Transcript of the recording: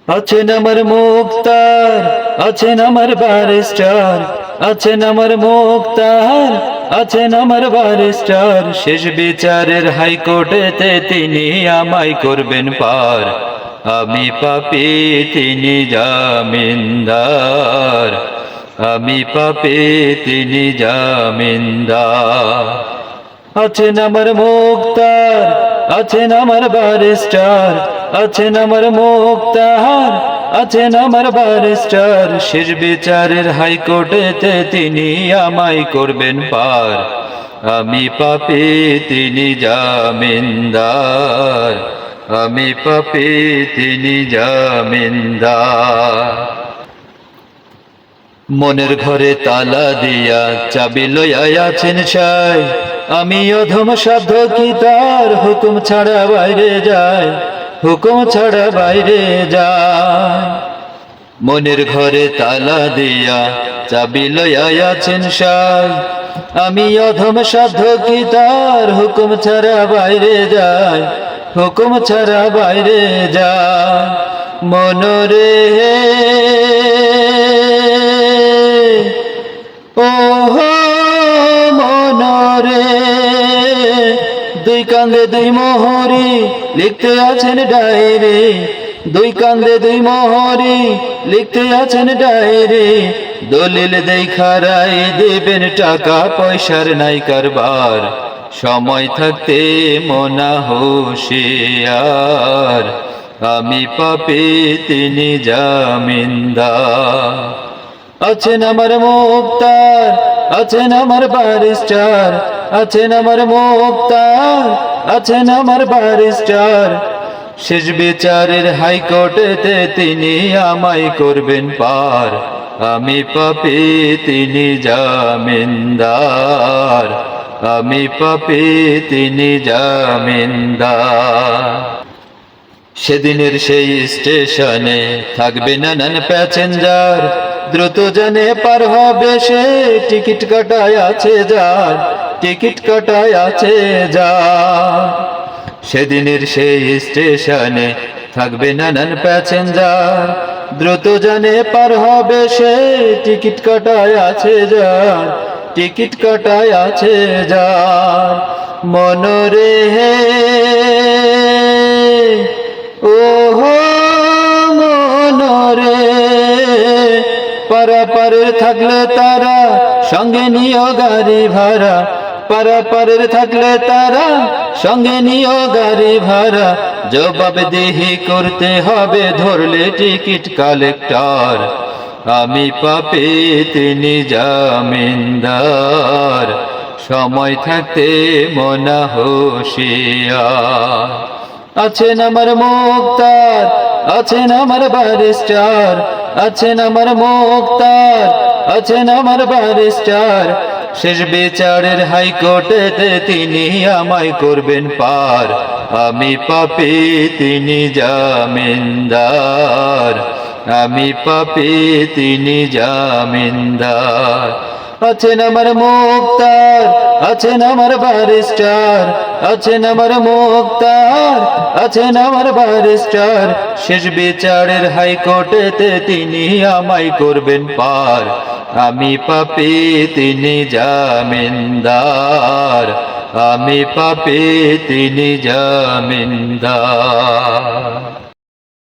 আছেন আমার মুক্তার, আছেন আমার ব্যারিস্টার, আছেন আমার মুক্তার, আছেন আমার ব্যারিস্টার। শেষ বিচারের হাইকোর্টেতে তিনি আমায় করবেন পার। আমি পাপী, তিনি জামিনদার। আমি পাপী, তিনি জামিনদার। আছেন আমার মুক্তার, আছেন আমার ব্যারিস্টার, আছেন আমার মুক্তার, আছেন আমার ব্যারিস্টার। শেষ বিচারের হাইকোর্টেতে তিনি আমায় করবেন পার। আমি পাপী, তিনি জামিনদার। আমি পাপী, তিনি জামিনদার। মনের ঘরে তালা দিয়া চাবি লইয়া আছেন সাই। আমি অধম সাধ্য কি তার হুকুম ছাড়া বাইরে যায়, হুকুম ছাড়া বাইরে যায়। মনের ঘরে তালা দিয়া চাবি লইয়া আছেন সাই। আমি অধম সাধ্য কি তার হুকুম ছাড়া বাইরে যায়, হুকুম ছাড়া বাইরে যায়। মনরে ওহো মনরে, দুই কান্দে দুই মোহরি লিখতে আছেন ডায়েরি। দুই কান্দে দুই মোহরি লিখতে আছেন ডায়েরি। দলিল দেখা রায় দেবেন, টাকা পয়সার নাই কারবার। সময় থাকতে মনা হুঁশিয়ার। আমি পাপী, তিনি জামিনদার। আছেন আমার মুক্তার, আছেন আমার ব্যারিস্টার, আছেন আমার মুক্তার, আছেন আমার ব্যারিস্টার। শেষ বিচারের হাইকোর্টেতে তিনি আমায় করবেন পার। আমি পাপী, তিনি জামিনদার। আমি পাপী, তিনি জামিনদার। সেদিনের সেই স্টেশনে থাকবে নানান প্যাসেঞ্জার। দ্রুত জানে পার হবে সে, টিকিট কাটায় আছে যার, টিকিট কাটায় আছে যার। সেদিনের সেই স্টেশনে থাকবে নানান প্যাসেঞ্জার। দ্রুত জানে পার হবে সে, টিকিট কাটায় আছে যার, টিকিট কাটায় আছে যার। মনরে ওহো মনরে, পারাপারের থাকলে তারা সঙ্গে নিও গাড়ি ভাড়া। পারাপারের থাকলে তারা সঙ্গে নিও গাড়ি ভাড়া। জবাবদিহি করতে হবে ধরলে টিকিট কালেক্টর। আমি পাপী, তিনি জামিনদার। সময় থাকতে মনা হুঁশিয়ার। আছেন আমার মুক্তার, আছেন আমার ব্যারিস্টার, আছেন আমার মুক্তার, আছেন আমার ব্যারিস্টার। শেষ বিচারের হাইকোর্টেতে তিনি আমায় করবেন পার। আমি পাপী, তিনি জামিনদার। আমি পাপী, তিনি জামিনদার। আছেন আমার মুক্তার, আছেন আমার ব্যারিস্টার, আছেন আমার মুক্তার, আছেন আমার ব্যারিস্টার। শেষ বিচারের হাইকোর্টেতে তিনি আমায় করবেন পার। আমি পাপী, তিনি জামিনদার। আমি পাপী, তিনি জামিনদার।